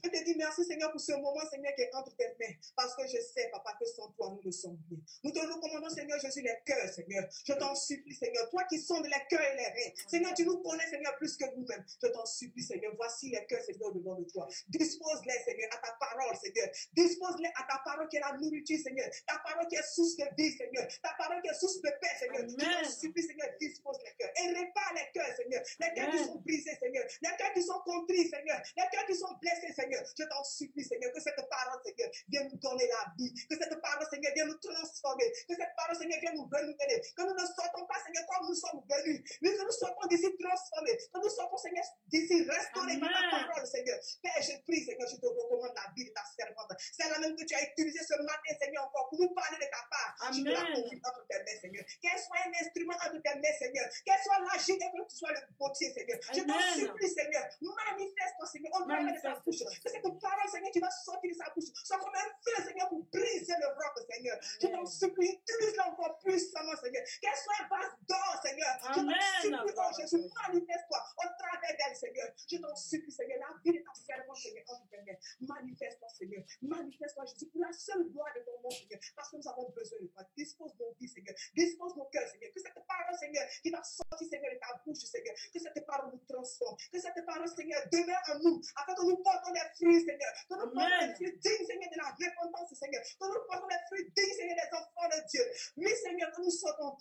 Je te dis merci, Seigneur, pour ce moment, Seigneur, qui est entre tes mains. Parce que je sais, Papa, que sans toi, nous ne sommes rien. Nous te recommandons, Seigneur Jésus, les cœurs, Seigneur. Je t'en supplie, Seigneur. Toi qui sondes les cœurs et les reins. Seigneur, tu nous connais, Seigneur, plus que nous-mêmes. Je t'en supplie, Seigneur. Voici les cœurs, Seigneur, devant de toi. Dispose-les, Seigneur, à ta parole, Seigneur. Dispose-les à ta parole qui est la nourriture, Seigneur. Ta parole qui est source de vie, Seigneur. Ta parole qui est source de paix, Seigneur. Je t'en supplie, Seigneur, dispose les cœurs. Et répare les cœurs, Seigneur. Les cœurs qui sont brisés, Seigneur. Les cœurs qui sont contris, Seigneur. Les cœurs qui sont blessés, Seigneur. Je t'en supplie, Seigneur, que cette parole, Seigneur, vienne nous donner la vie. Que cette parole, Seigneur, vienne nous transformer. Que cette parole, Seigneur, vienne nous renouveler. Que nous ne sortons pas, Seigneur, comme nous sommes venus. Mais que nous sortons d'ici transformés. Que nous sortons, Seigneur, d'ici restaurés par ta parole, Seigneur. Père, je prie, Seigneur, je te recommande la vie de ta servante. C'est la même que tu as utilisée ce matin, Seigneur, encore pour nous parler de ta part. Je te la confie entre tes mains, Seigneur. Qu'elle soit un instrument entre tes mains, Seigneur. Qu'elle soit l'agile et que tu sois le potier, Seigneur. Je t'en supplie, Seigneur. Manifeste-toi, Seigneur, au travers de sa bouche. Que cette parole, Seigneur, qui va sortir de sa bouche, soit comme un feu, Seigneur, pour briser le roc, Seigneur. Je t'en supplie, utilise-la encore puissamment, Seigneur. Qu'elle soit un vase d'or, Seigneur. Je t'en supplie, oh Jésus, manifeste-toi au travers d'elle, Seigneur. Je t'en supplie, Seigneur, la vie de ta servante, Seigneur, entre tes mains. Manifeste-toi, Seigneur. Manifeste-toi, Jésus, pour la seule gloire de ton nom, Seigneur. Parce que nous avons besoin de toi. Dispose nos vies, Seigneur. Dispose nos cœurs, Seigneur. Que cette parole, Seigneur, qui va sortir, Seigneur, de ta bouche, Seigneur. Que cette parole nous transforme. Que cette parole, Seigneur, demeure en nous. Afin que nous portons des fruits, Seigneur. Que nous portons des fruits dignes, Seigneur, de la repentance, Seigneur. Que nous portons des fruits dignes, Seigneur, des enfants de Dieu. Oui, Seigneur, que nous sortons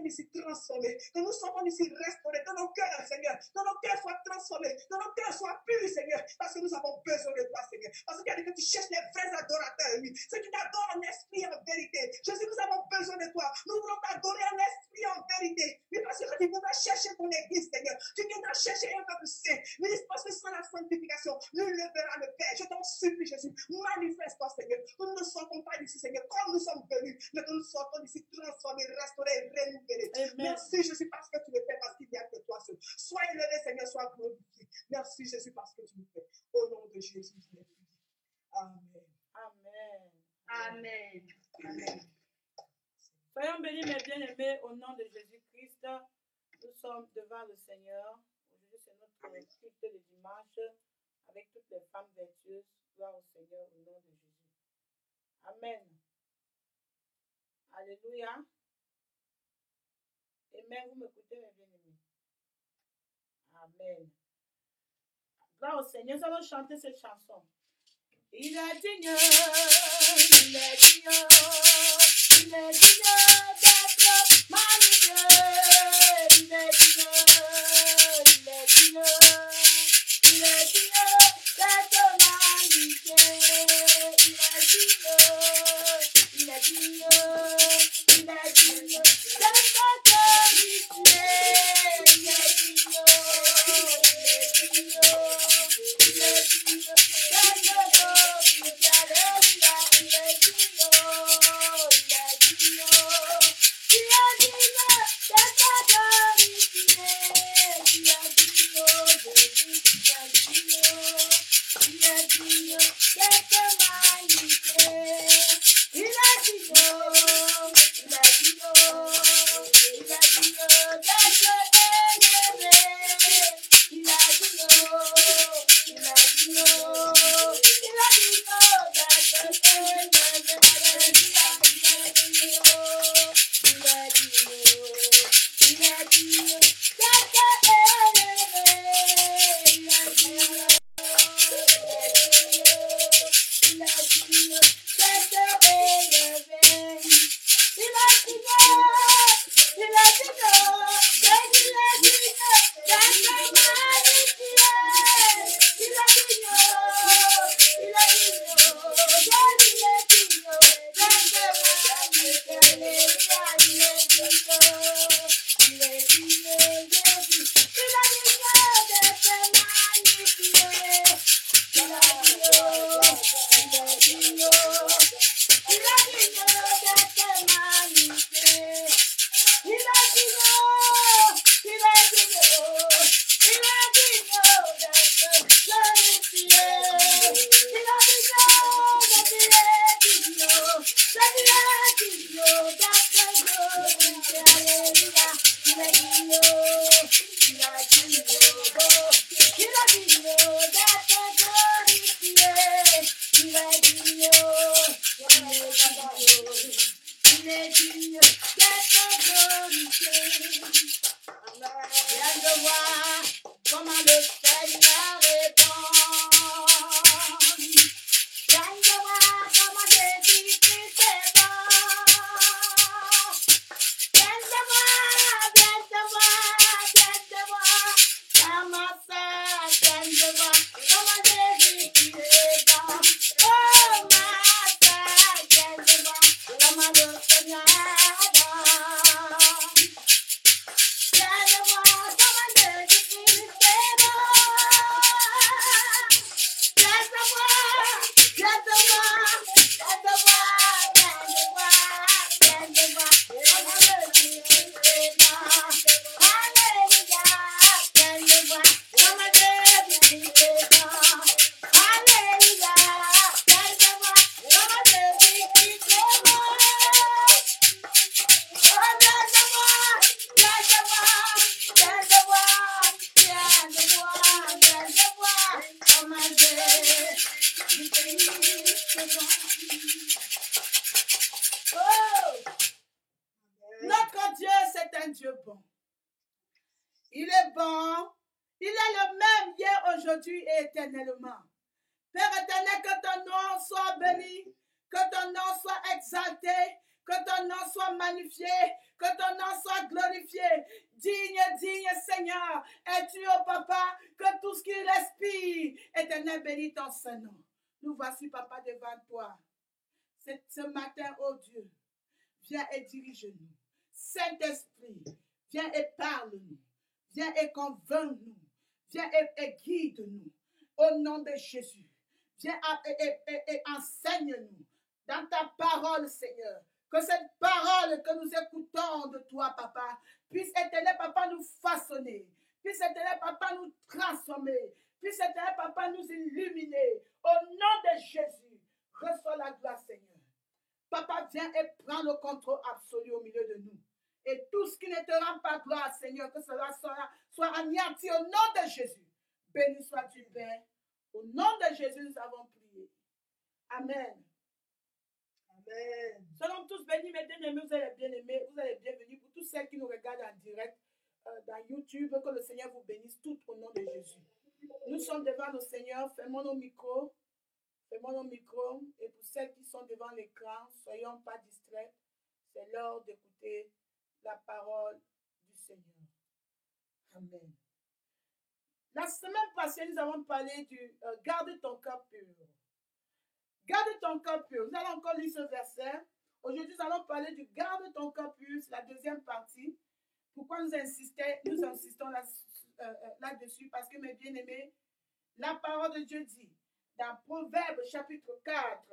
d'ici transformés. Que nous sortons d'ici restaurés. Que nos cœurs, Seigneur, que nos cœurs soient transformés. Que nos cœurs soient purs, Seigneur. Parce que nous avons besoin de toi, Seigneur. Parce qu'il y a dit que tu cherches les vrais adorateurs, oui. Ceux qui t'adorent en esprit et en vérité. Jésus, nous avons besoin de toi. Nous voulons t'adorer en esprit et en vérité. Oui, parce que tu viendras chercher ton église, Seigneur. Tu viendras chercher un peuple saint. Oui, parce que sans la sanctification, nul ne verra le Père. Je t'en supplie, Jésus. Manifeste-toi, Seigneur. Que nous ne sortons pas d'ici, Seigneur, comme nous sommes venus. Mais que nous sortons d'ici transformés, restaurés, renouvelés. Merci, Jésus, parce que tu le fais, parce qu'il n'y a que toi seul. Sois élevé, Seigneur, sois glorifié. Merci, Jésus, parce que tu le fais. Au nom de Jésus, je l'ai prié. Amen. Amen. Amen. Amen. Soyons bénis, mes bien-aimés, au nom de Jésus-Christ. Nous sommes devant le Seigneur. Aujourd'hui, c'est notre culte de dimanche avec toutes les femmes vertueuses. Gloire au Seigneur au nom de Jésus. Amen. Alléluia. Amen. Vous m'écoutez, mes bien-aimés. Amen. Gloire au Seigneur. Nous allons chanter cette chanson. Il est digne, il est digne, il est digne d'être magnifié. Il est digne, il est digne, il est digne d'être magnifié. Il est digne, il est digne, il est digne d'être glorifié. Il est digne, il est digne, il est digne. Oh, notre Dieu, c'est un Dieu bon. Il est bon. Il est le même hier, aujourd'hui et éternellement. Père éternel, que ton nom soit béni, que ton nom soit exalté, que ton nom soit magnifié, que ton nom soit glorifié. Digne, digne Seigneur, es-tu, oh Papa, que tout ce qui respire, éternel, bénis ton Saint-Nom. Nous voici, Papa, devant toi. Ce matin, oh Dieu, viens et dirige-nous. Saint-Esprit, viens et parle-nous. Viens et convainc-nous. Viens et guide-nous. Au nom de Jésus. Viens et enseigne-nous dans ta parole, Seigneur. Que cette parole que nous écoutons de toi, Papa, puisse, éternel, Papa, nous façonner. Puisse, éternel, Papa, nous transformer. Puisse, éternel, Papa, nous illuminer. Au nom de Jésus, reçois la gloire, Seigneur. Papa, viens et prends le contrôle absolu au milieu de nous. Et tout ce qui ne te rend pas gloire, Seigneur, que cela soit anéanti au nom de Jésus. Béni sois-tu, Père. Au nom de Jésus, nous avons prié. Amen. Amen. Soyons tous bénis, mes bien-aimés, vous êtes bien-aimés, vous êtes bienvenus. Pour tous ceux qui nous regardent en direct dans YouTube, que le Seigneur vous bénisse tout au nom de Jésus. Nous sommes devant le Seigneur, fermons nos micros. Fermons nos micros. Et pour ceux qui sont devant l'écran, soyons pas distraits. C'est l'heure d'écouter la parole du Seigneur. Amen. La semaine passée, nous avons parlé du garde ton cœur pur. Garde ton cœur pur. Nous allons encore lire ce verset. Aujourd'hui, nous allons parler du garde ton cœur pur. C'est la deuxième partie. Pourquoi nous insistons là-dessus? Parce que, mes bien-aimés, la parole de Dieu dit, dans Proverbe chapitre 4,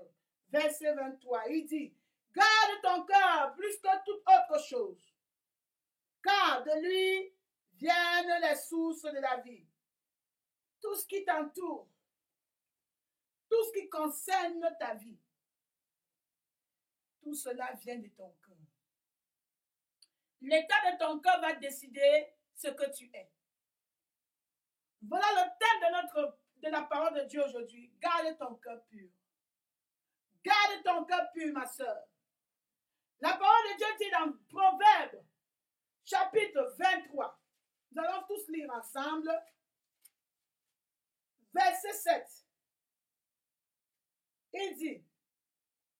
verset 23, il dit, garde ton cœur plus que toute autre chose, car de lui viennent les sources de la vie. Tout ce qui t'entoure, tout ce qui concerne ta vie, tout cela vient de ton cœur. L'état de ton cœur va décider ce que tu es. Voilà le thème de la parole de Dieu aujourd'hui. Garde ton cœur pur. Garde ton cœur pur, ma soeur. La parole de Dieu dit dans Proverbe, chapitre 23. Nous allons tous lire ensemble. Verset 7. Il dit,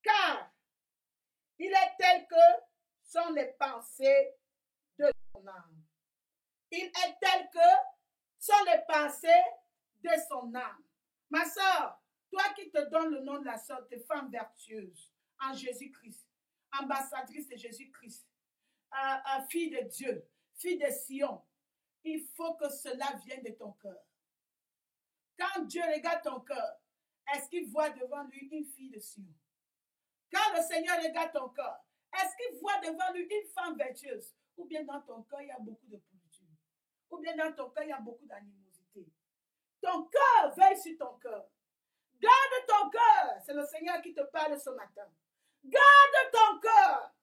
car il est tel que sont les pensées de son âme. Il est tel que sont les pensées de son âme. Ma soeur, toi qui te donnes le nom de la sorte de femme vertueuse en Jésus-Christ, ambassadrice de Jésus-Christ, fille de Dieu, fille de Sion, il faut que cela vienne de ton cœur. Quand Dieu regarde ton cœur, est-ce qu'il voit devant lui une fille de Sion? Quand le Seigneur regarde ton cœur, est-ce qu'il voit devant lui une femme vertueuse? Ou bien dans ton cœur, il y a beaucoup de pourriture? Ou bien dans ton cœur, il y a beaucoup d'animosité? Ton cœur veille sur ton cœur. Garde ton cœur. C'est le Seigneur qui te parle ce matin. Garde ton cœur.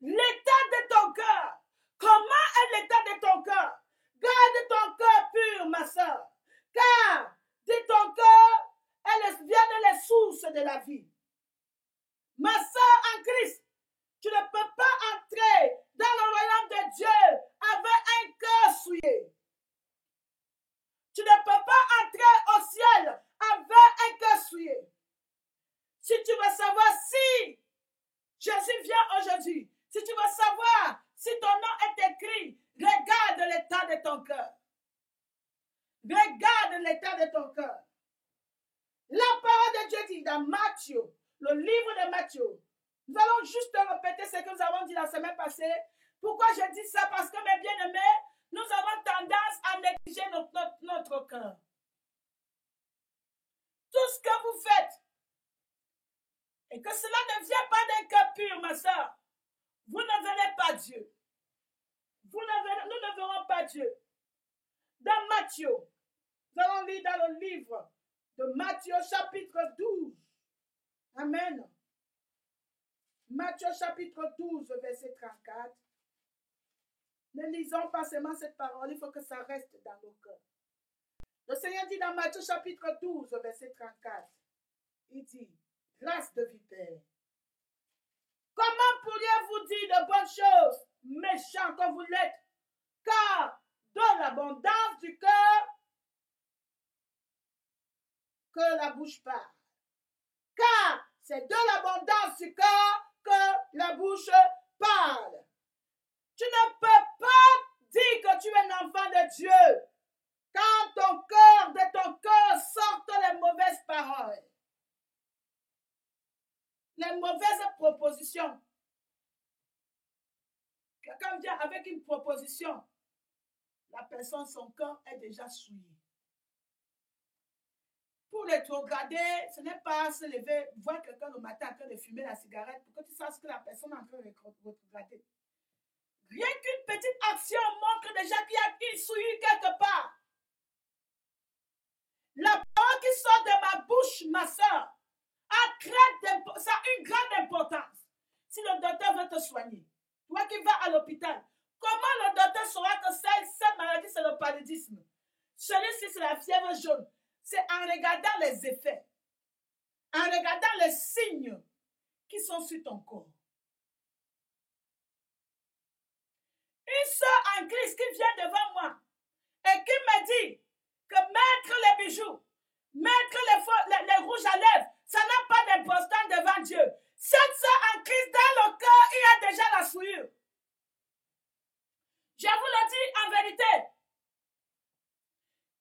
L'état de ton cœur. Comment est l'état de ton cœur? Garde ton cœur pur, ma soeur. Car de ton cœur, elles viennent les sources de la vie. Ma soeur en Christ, tu ne peux pas entrer dans le royaume de Dieu avec un cœur souillé. Tu ne peux pas entrer au ciel avec un cœur souillé. Si tu veux savoir si Jésus vient aujourd'hui, si tu veux savoir si ton nom est écrit, regarde l'état de ton cœur. Regarde l'état de ton cœur. La parole de Dieu dit dans Matthieu, le livre de Matthieu. Nous allons juste répéter ce que nous avons dit la semaine passée. Pourquoi je dis ça? Parce que, mes bien-aimés, nous avons tendance à négliger notre cœur. Tout ce que vous faites, et que cela ne vient pas d'un cœur pur, ma soeur, vous ne verrez pas Dieu. Nous ne verrons pas Dieu. Dans Matthieu, nous allons lire dans le livre de Matthieu chapitre 12. Amen. Matthieu chapitre 12, verset 34. Ne lisons pas seulement cette parole, il faut que ça reste dans nos cœurs. Le Seigneur dit dans Matthieu chapitre 12, verset 34, il dit, Race de vipères. Comment pourriez-vous dire de bonnes choses, méchants comme vous l'êtes, car de l'abondance du cœur que la bouche parle. Car c'est de l'abondance du cœur que la bouche parle. Tu ne peux pas dire que tu es un enfant de Dieu quand de ton cœur sortent les mauvaises paroles, les mauvaises propositions. Quelqu'un vient avec une proposition, la personne, son cœur est déjà souillé. Pour rétrograder, ce n'est pas se lever, voir quelqu'un le matin en train de fumer la cigarette pour que tu saches que la personne est en train de rétrograder. Rien qu'une petite action montre déjà qu'il y a une souillure quelque part. La parole qui sort de ma bouche, ma soeur, ça a une grande importance. Si le docteur veut te soigner, toi qui vas à l'hôpital, comment le docteur saura que cette maladie, c'est le paludisme? Celui-ci, c'est la fièvre jaune. C'est en regardant les effets, en regardant les signes qui sont sur ton corps. Une soeur en Christ qui vient devant moi et qui me dit que mettre les bijoux, mettre les rouges à lèvres, ça n'a pas d'importance devant Dieu. Cette soeur en Christ, dans le cœur, il y a déjà la souillure. Je vous le dis en vérité.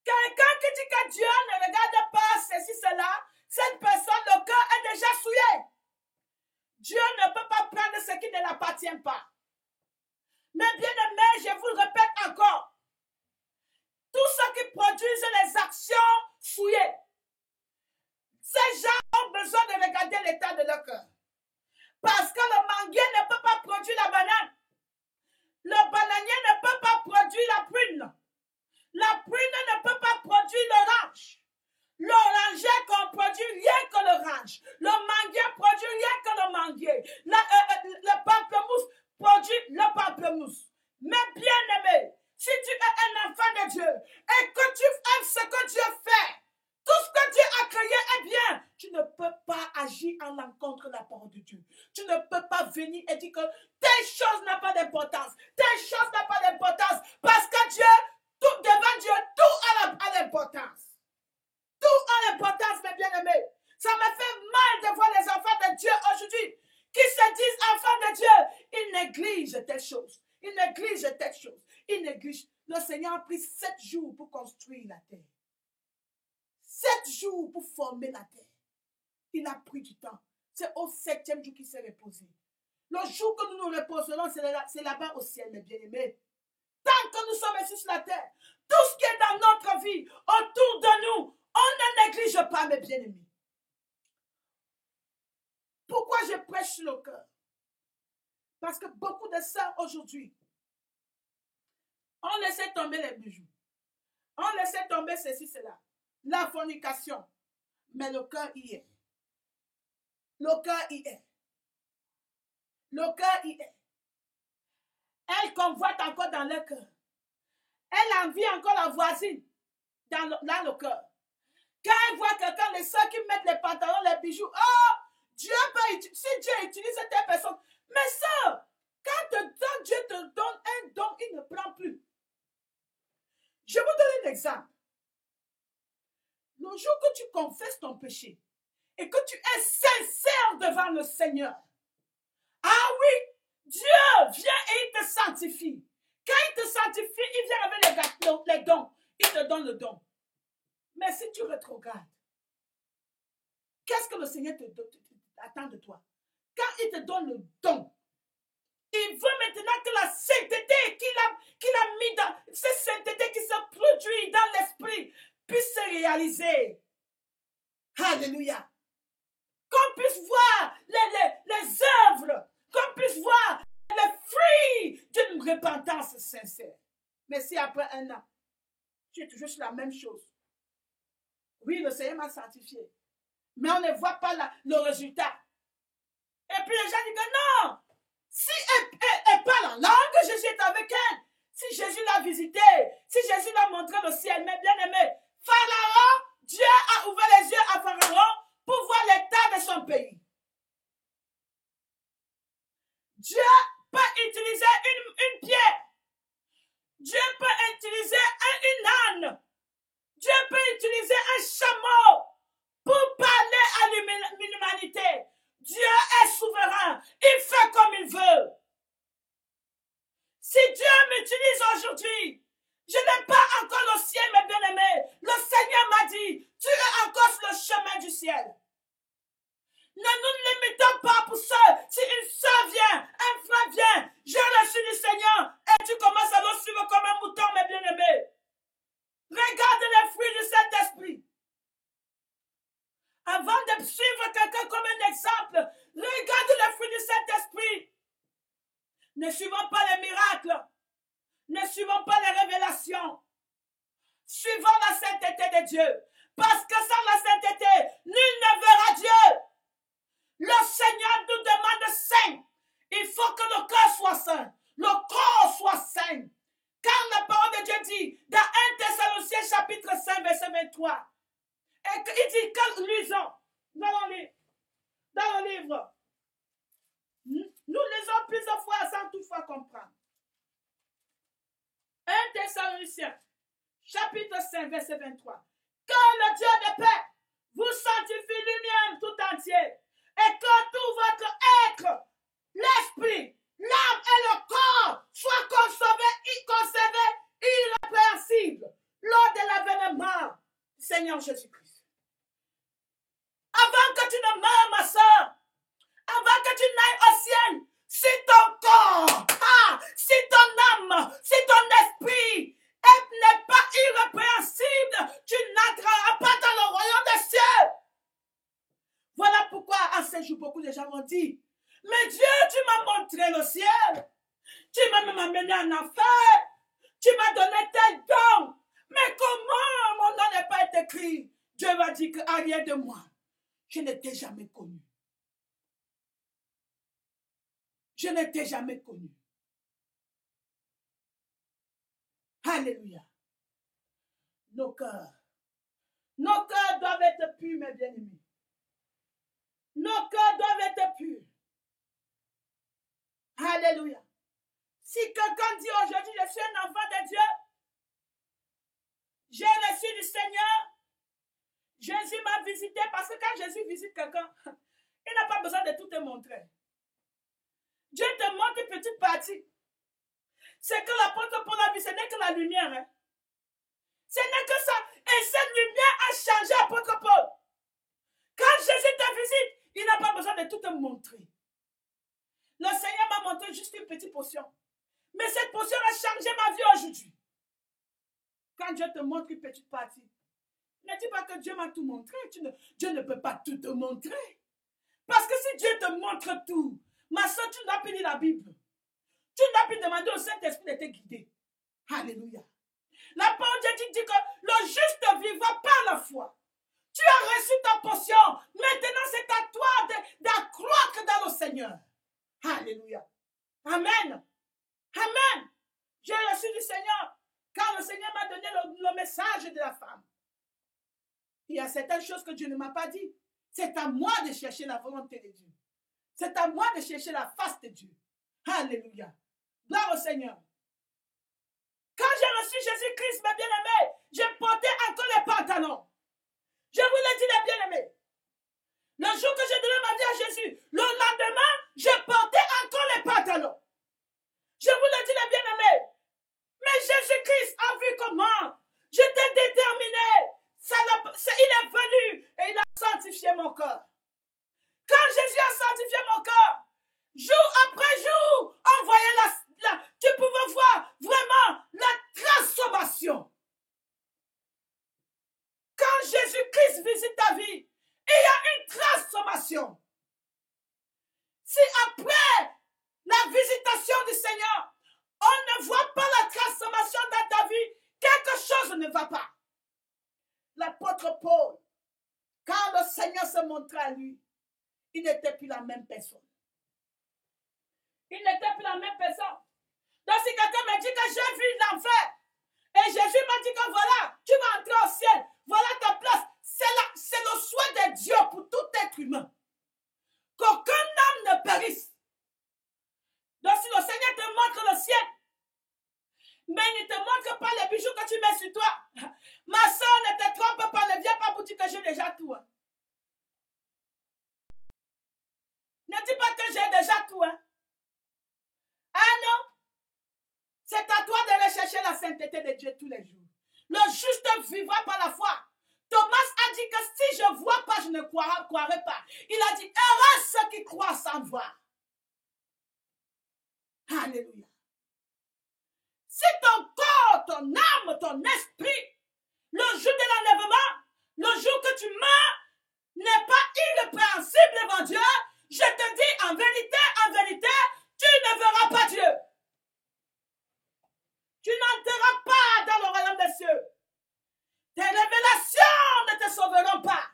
Quelqu'un qui dit que Dieu ne regarde pas ceci, cela, cette personne, le cœur est déjà souillé. Dieu ne peut pas prendre ce qui ne l'appartient pas. Mais bien aimé, je vous le répète encore, tous ceux qui produisent les actions souillées, ces gens ont besoin de regarder l'état de leur cœur. Parce que le manguier ne peut pas produire la banane. Le bananier ne peut pas produire la prune. La prune ne peut pas produire l'orange. L'oranger qu'on produit rien que l'orange. Le manguier produit rien que le manguier. Le pamplemousse produit le pamplemousse. Mais bien aimé, si tu es un enfant de Dieu et que tu aimes ce que Dieu fait, tout ce que Dieu a créé est bien, tu ne peux pas agir en l'encontre de la parole de Dieu. Tu ne peux pas venir et dire que telle chose n'a pas d'importance. Telle chose n'a pas d'importance. Parce que Dieu, tout devant Dieu, tout a l'importance. Tout a l'importance, mes bien-aimés. Ça me fait mal de voir les enfants de Dieu aujourd'hui qui se disent enfants de Dieu. Ils négligent telle chose. Ils négligent telle chose. Ils négligent. Le Seigneur a pris 7 jours pour construire la terre. 7 jours pour former la terre. Il a pris du temps. C'est au 7e jour qu'il s'est reposé. Le jour que nous nous reposerons, c'est là-bas au ciel, mes bien-aimés. Tant que nous sommes ici sur la terre, tout ce qui est dans notre vie, autour de nous, on ne néglige pas, mes bien-aimés. Pourquoi je prêche sur le cœur? Parce que beaucoup de sœurs aujourd'hui ont laissé tomber les bijoux. On laissait tomber ceci, cela. La fornication. Mais le cœur y est. Le cœur y est. Le cœur y est. Elle convoite encore dans le cœur. Elle envie encore la voisine dans le cœur. Quand elle voit quelqu'un, les soeurs qui mettent les pantalons, les bijoux, oh, Dieu peut, si Dieu utilise cette personne. Mais ça, quand Dieu te donne un don, il ne prend plus. Je vous donne un exemple. Le jour que tu confesses ton péché et que tu es sincère devant le Seigneur, ah oui, Dieu vient et il te sanctifie. Quand il te sanctifie, il vient avec les dons. Il te donne le don. Mais si tu rétrogrades, qu'est-ce que le Seigneur attend de toi? Quand il te donne le don, il veut maintenant que la sainteté qu'il a mis dans, cette sainteté qui se produit dans l'esprit, puisse se réaliser. Alléluia. Qu'on puisse voir les œuvres, qu'on puisse voir les fruits d'une repentance sincère. Mais si après 1 an, tu es toujours sur la même chose. Oui, le Seigneur m'a sanctifié. Mais on ne voit pas le résultat. Et puis les gens disent que non, si elle parle en langue, Jésus est avec elle. Si Jésus l'a visité, si Jésus l'a montré le ciel, mais bien aimé, Pharaon, Dieu a ouvert les yeux à Pharaon pour voir l'état de son pays. ciel. Ne nous limitons pas pour ça. Si une soeur vient, un frère vient, j'ai reçu du Seigneur et tu commences à le suivre comme un mouton, mes bien-aimés. Regarde les fruits du Saint-Esprit. Avant de suivre quelqu'un comme un exemple, regarde les fruits du Saint-Esprit. Ne suivons pas les miracles. Ne suivons pas les révélations. Suivons la sainteté de Dieu. Parce que sans la sainteté, nul ne verra Dieu. Le Seigneur nous demande saint. Il faut que le cœur soit saint. Le corps soit saint. Car la parole de Dieu dit, dans 1 Thessaloniciens chapitre 5, verset 23, et il dit que lisons dans le livre. Nous lisons plusieurs fois sans toutefois comprendre. 1 Thessaloniciens chapitre 5, verset 23. Que le Dieu de paix vous sanctifie lui-même tout entier et que tout votre être, l'esprit, l'âme et le corps soient conservés irrépréhensibles lors de l'avènement du Seigneur Jésus-Christ. Avant que tu ne meurs, ma soeur, avant que tu n'ailles au ciel, si ton corps, si ton âme, si ton esprit n'est pas irrépréhensible, tu n'entreras pas dans le royaume des cieux. Voilà pourquoi à ce jour, beaucoup de gens m'ont dit, mais Dieu, tu m'as montré le ciel, tu m'as même amené en enfer, tu m'as donné tel don, mais comment mon nom n'est pas été écrit? Dieu va dire qu'arrière de moi, je ne t'ai jamais connu. Je ne t'ai jamais connu. Alléluia. Nos cœurs doivent être purs, mes bien-aimés. Nos cœurs doivent être purs. Alléluia. Si quelqu'un dit aujourd'hui, je suis un enfant de Dieu, j'ai reçu du Seigneur, Jésus m'a visité, parce que quand Jésus visite quelqu'un, il n'a pas besoin de tout te montrer. Dieu te montre une petite partie. C'est que l'apôtre Paul a vu, ce n'est que la lumière. Hein. Ce n'est que ça. Et cette lumière a changé l'apôtre Paul. Quand Jésus te visite, il n'a pas besoin de tout te montrer. Le Seigneur m'a montré juste une petite portion. Mais cette portion a changé ma vie aujourd'hui. Quand Dieu te montre une petite partie, ne dis pas que Dieu m'a tout montré. Dieu ne peut pas tout te montrer. Parce que si Dieu te montre tout, ma soeur, tu n'as plus lire la Bible. Tu n'as plus demander au Saint-Esprit de te guider. Alléluia. La parole de Dieu dit que le juste vivra par la foi. Tu as reçu ta portion. Maintenant, c'est à toi d'accroître dans le Seigneur. Alléluia. Amen. Amen. J'ai reçu du Seigneur. Quand le Seigneur m'a donné le message de la femme. Il y a certaines choses que Dieu ne m'a pas dit. C'est à moi de chercher la volonté de Dieu. C'est à moi de chercher la face de Dieu. Alléluia. Gloire au Seigneur. Quand j'ai reçu Jésus-Christ, mes bien-aimés, j'ai porté encore les pantalons. Je vous l'ai dit, les bien-aimés. Le jour que j'ai donné ma vie à Jésus, le lendemain, j'ai porté encore les pantalons. Je vous l'ai dit, les bien-aimés. Mais Jésus-Christ a vu comment j'étais déterminé. Il est venu et il a sanctifié mon cœur. Quand Jésus a sanctifié mon cœur, jour après jour, on voyait tu pouvais voir vraiment la transformation. Quand Jésus-Christ visite ta vie, il y a une transformation. Si après la visitation du Seigneur, on ne voit pas la transformation dans ta vie, quelque chose ne va pas. L'apôtre Paul, quand le Seigneur se montrait à lui, il n'était plus la même personne. Il n'était plus la même personne. Donc si quelqu'un me dit que j'ai vu l'enfer, et Jésus m'a dit que voilà, tu vas entrer au ciel, voilà ta place. C'est le souhait de Dieu pour tout être humain. Qu'aucun âme ne périsse. Donc si le Seigneur te montre le ciel, mais il ne te montre pas les bijoux que tu mets sur toi. Ma soeur, ne te trompe pas, ne viens pas pour dire que j'ai déjà tout. Hein. Ne dis pas que j'ai déjà tout. Hein. Ah non. C'est à toi de rechercher la sainteté de Dieu tous les jours. Le juste vivra par la foi. Thomas a dit dit que si je ne vois pas, je ne croirai pas. Il a dit, heureux ceux qui croient sans voir. Alléluia. Si ton corps, ton âme, ton esprit, le jour de l'enlèvement, le jour que tu meurs, n'est pas irrépréhensible devant Dieu, je te dis en vérité, tu ne verras pas Dieu. Tu n'entreras pas dans le royaume des cieux. Tes révélations ne te sauveront pas.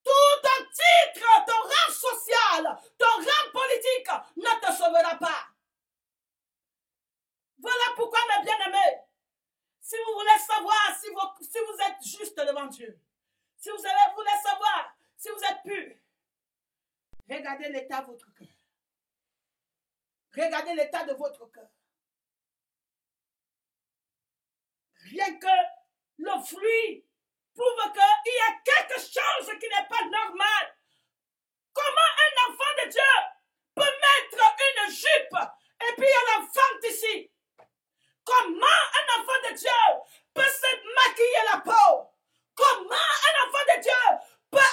Tout ton titre, ton rang social, ton rang politique ne te sauvera pas. Voilà pourquoi, mes bien-aimés, si vous voulez savoir si vous êtes juste devant Dieu, si vous voulez savoir si vous êtes pur, regardez l'état de votre cœur. Regardez l'état de votre cœur. Rien que le fruit prouve qu'il y a quelque chose qui n'est pas normal. Comment un enfant de Dieu peut mettre une jupe et puis il y a l'enfant ici? Comment un enfant de Dieu peut se maquiller la peau? Comment un enfant de Dieu peut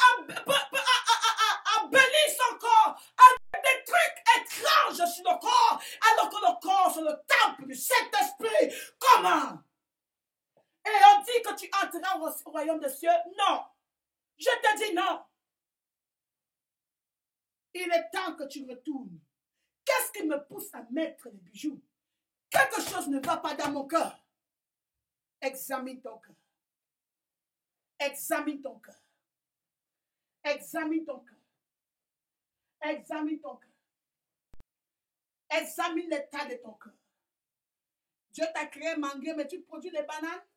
embellir son corps avec des trucs étranges sur le corps alors que le corps c'est le temple du Saint-Esprit? Comment? Et on dit que tu entreras au royaume des cieux? Non. Je te dis non. Il est temps que tu retournes. Qu'est-ce qui me pousse à mettre les bijoux? Quelque chose ne va pas dans mon cœur. Examine ton cœur. Examine ton cœur. Examine ton cœur. Examine ton cœur. Examine l'état de ton cœur. Dieu t'a créé manguier, mais tu produis des bananes?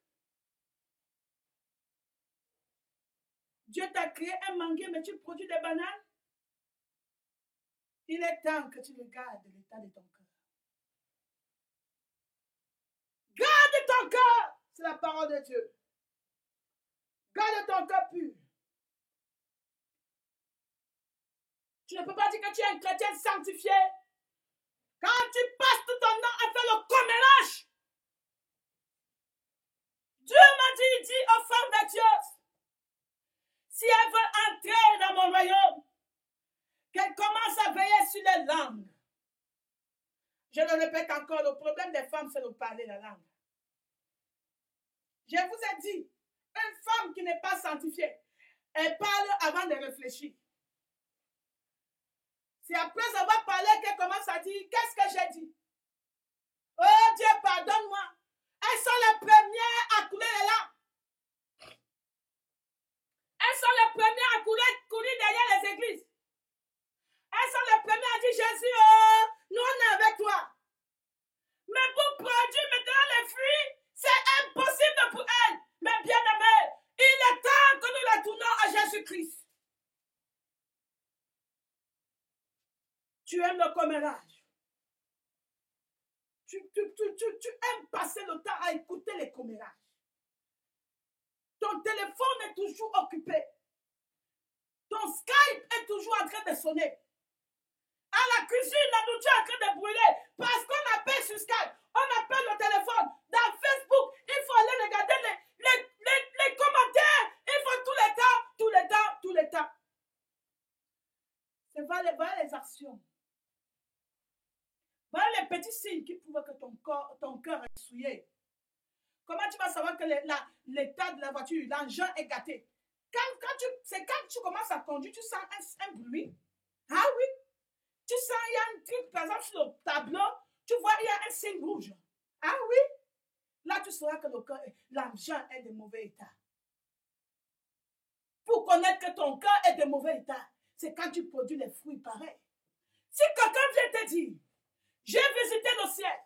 Dieu t'a créé un manguier, mais tu produis des bananes? Il est temps que tu regardes l'état de ton cœur. Garde ton cœur, c'est la parole de Dieu. Garde ton cœur pur. Tu ne peux pas dire que tu es un chrétien sanctifié. Quand tu passes tout ton temps à faire le commérage, Dieu m'a dit, il dit aux femmes de Dieu, si elles veulent entrer dans mon royaume, qu'elles commencent à veiller sur les langues. Je le répète encore, le problème des femmes, c'est de parler la langue. Je vous ai dit, une femme qui n'est pas sanctifiée, elle parle avant de réfléchir. C'est après avoir parlé qu'elle commence à dire, qu'est-ce que j'ai dit? Oh Dieu, pardonne-moi. Elles sont les premières à couler les larmes. Elles sont les premières à courir derrière les églises. Elles sont les premières à dire, Jésus, oh, nous on est avec toi. Mais pour produire maintenant les fruits, c'est impossible pour elles. Mais bien aimés, il est temps que nous retournons à Jésus-Christ. Tu aimes le commérage. Tu aimes passer le temps à écouter les commérages. Ton téléphone est toujours occupé. Ton Skype est toujours en train de sonner. À la cuisine, la nourriture est en train de brûler. Parce qu'on appelle sur Skype, on appelle le téléphone. Dans Facebook, il faut aller regarder les commentaires. Il faut tous les temps. C'est voilà les actions. Voilà les petits signes qui prouvent que ton cœur est souillé. Comment tu vas savoir que l'état de la voiture, l'engin est gâté? C'est quand tu commences à conduire, tu sens un bruit. Ah oui. Tu sens, il y a un truc, par exemple, sur le tableau, tu vois, il y a un signe rouge. Ah oui. Là, tu sauras que l'engin est de mauvais état. Pour connaître que ton cœur est de mauvais état, c'est quand tu produis les fruits pareils. Si quelqu'un vient te dire, j'ai visité le ciel,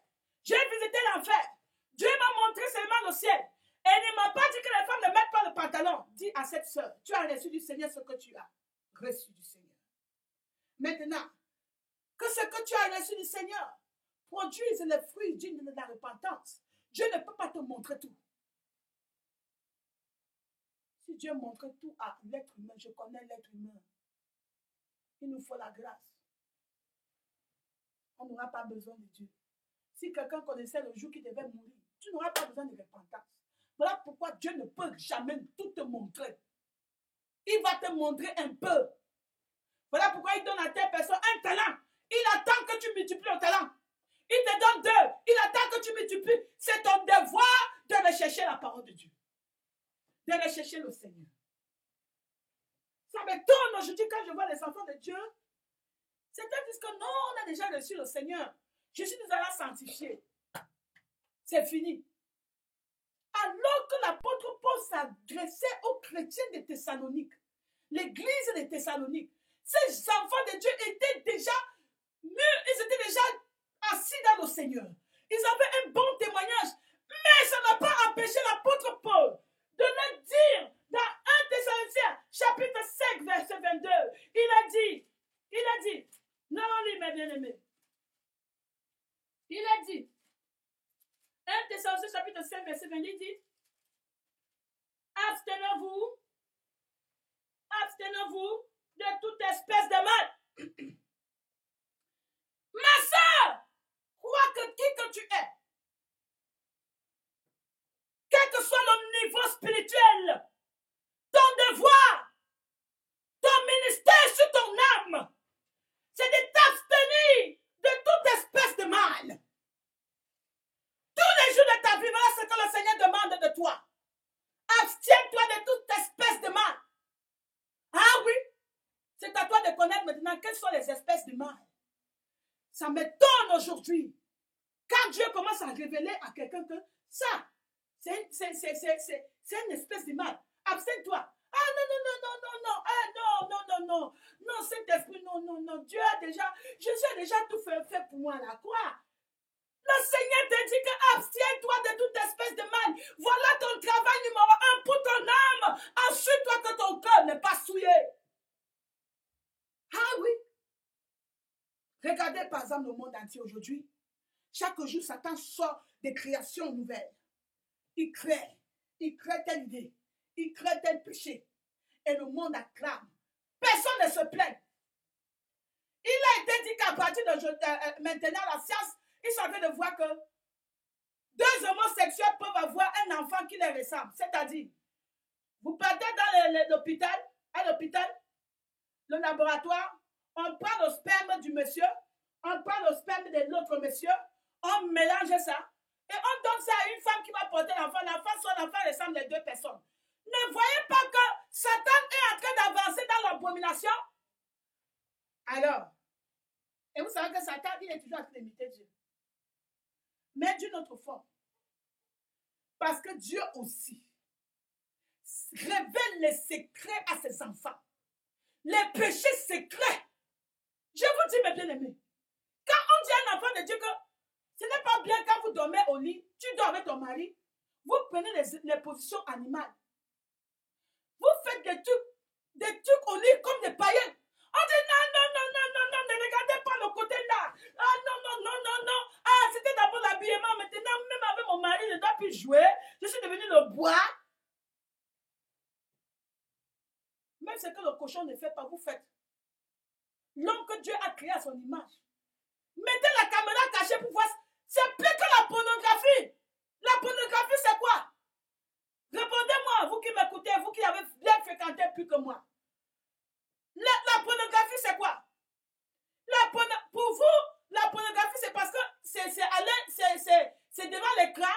j'ai visité l'enfer, Dieu m'a montré seulement le ciel, et il ne m'a pas dit que les femmes ne mettent pas le pantalon. Dis à cette sœur, tu as reçu du Seigneur ce que tu as reçu du Seigneur. Maintenant, que ce que tu as reçu du Seigneur produise les fruits dignes de la repentance. Dieu ne peut pas te montrer tout. Si Dieu montre tout à l'être humain, je connais l'être humain. Il nous faut la grâce. On n'aura pas besoin de Dieu. Si quelqu'un connaissait le jour qu'il devait mourir, tu n'auras pas besoin de repentance. Voilà pourquoi Dieu ne peut jamais tout te montrer. Il va te montrer un peu. Voilà pourquoi il donne à telle personne un talent. Il attend que tu multiplies le talent. Il te donne 2. Il attend que tu multiplies. C'est ton devoir de rechercher la parole de Dieu. De rechercher le Seigneur. Ça m'étonne aujourd'hui quand je vois les enfants de Dieu. Certains disent que non, on a déjà reçu le Seigneur. Je suis déjà sanctifié. C'est fini. Alors que l'apôtre Paul s'adressait aux chrétiens de Thessalonique, l'église de Thessalonique, ces enfants de Dieu étaient déjà mûrs, ils étaient déjà assis dans le Seigneur. Ils avaient un bon témoignage, mais ça n'a pas empêché l'apôtre Paul de leur dire dans 1 Thessaloniciens, chapitre 5, verset 22, il a dit, non, lui, mes bien-aimés, il a dit, 1 Thessaloniciens, chapitre 5, verset 22, il dit, abstenez-vous de toute espèce de mal. Ma soeur, crois que qui que tu es, quel que soit le niveau spirituel, ton devoir, ton ministère sur ton âme, c'est de t'abstenir de toute espèce de mal. Tous les jours de ta vie, voilà ce que le Seigneur demande de toi. Abstiens-toi de toute espèce de mal. Ah oui, c'est à toi de connaître maintenant quelles sont les espèces de mal. Ça m'étonne aujourd'hui. Quand Dieu commence à révéler à quelqu'un que ça, c'est une espèce de mal. Abstiens-toi. Ah non, cet esprit, non. Dieu a déjà, Jésus a déjà tout fait pour moi à la croix. Le Seigneur te dit que abstiens-toi de toute espèce de mal. Voilà ton travail numéro 1 pour ton âme. Assure-toi que ton cœur n'est pas souillé. Ah oui. Regardez par exemple le monde entier aujourd'hui. Chaque jour, Satan sort des créations nouvelles. Il crée telle idée. Il crée tel péché. Et le monde acclame. Personne ne se plaint. Il a été dit qu'à partir de maintenant, la science, ils sont en train de voir que 2 homosexuels peuvent avoir un enfant qui les ressemble. C'est-à-dire, vous partez dans l'hôpital, à l'hôpital, le laboratoire, on prend le sperme du monsieur, on prend le sperme de l'autre monsieur, on mélange ça, et on donne ça à une femme qui va porter l'enfant. Son enfant ressemble les 2 personnes. Ne voyez pas que Satan est en train d'avancer dans l'abomination? Alors, et vous savez que Satan, il est toujours en train d'imiter Dieu. Mais d'une autre forme. Parce que Dieu aussi révèle les secrets à ses enfants. Les péchés secrets. Je vous dis, mes bien-aimés, quand on dit à un enfant de Dieu que ce n'est pas bien quand vous dormez au lit, tu dors avec ton mari, vous prenez les positions animales. Vous faites des trucs au lit comme des païens. On dit non, ne regardez pas le côté là. Ah non. Ah, c'était d'abord l'habillement, maintenant, même avec mon mari, je ne dois plus jouer. Je suis devenu le bois. Même ce que le cochon ne fait pas, vous faites. L'homme que Dieu a créé à son image. Mettez la caméra cachée pour voir. C'est plus que la pornographie. La pornographie, c'est quoi? Répondez-moi, vous qui m'écoutez, vous qui avez bien fréquenté plus que moi. La pornographie, c'est quoi? Pour vous, la pornographie, c'est parce que c'est devant l'écran.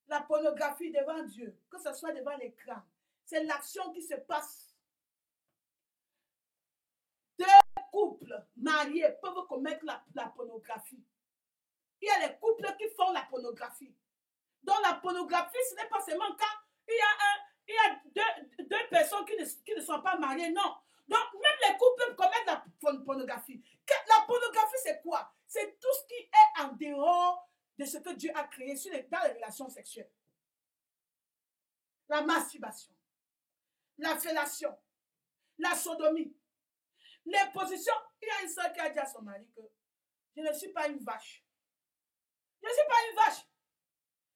La pornographie devant Dieu, que ce soit devant l'écran, c'est l'action qui se passe. 2 couples mariés peuvent commettre la pornographie. Il y a les couples qui font la pornographie. Donc la pornographie, ce n'est pas seulement quand il y a 2 personnes qui ne sont pas mariées, non. Donc même les couples commettent la pornographie. La pornographie, c'est quoi? C'est tout ce qui est en dehors de ce que Dieu a créé dans les relations sexuelles. La masturbation, la fellation, la sodomie, les positions. Il y a une soeur qui a dit à son mari que je ne suis pas une vache. Je ne suis pas une vache.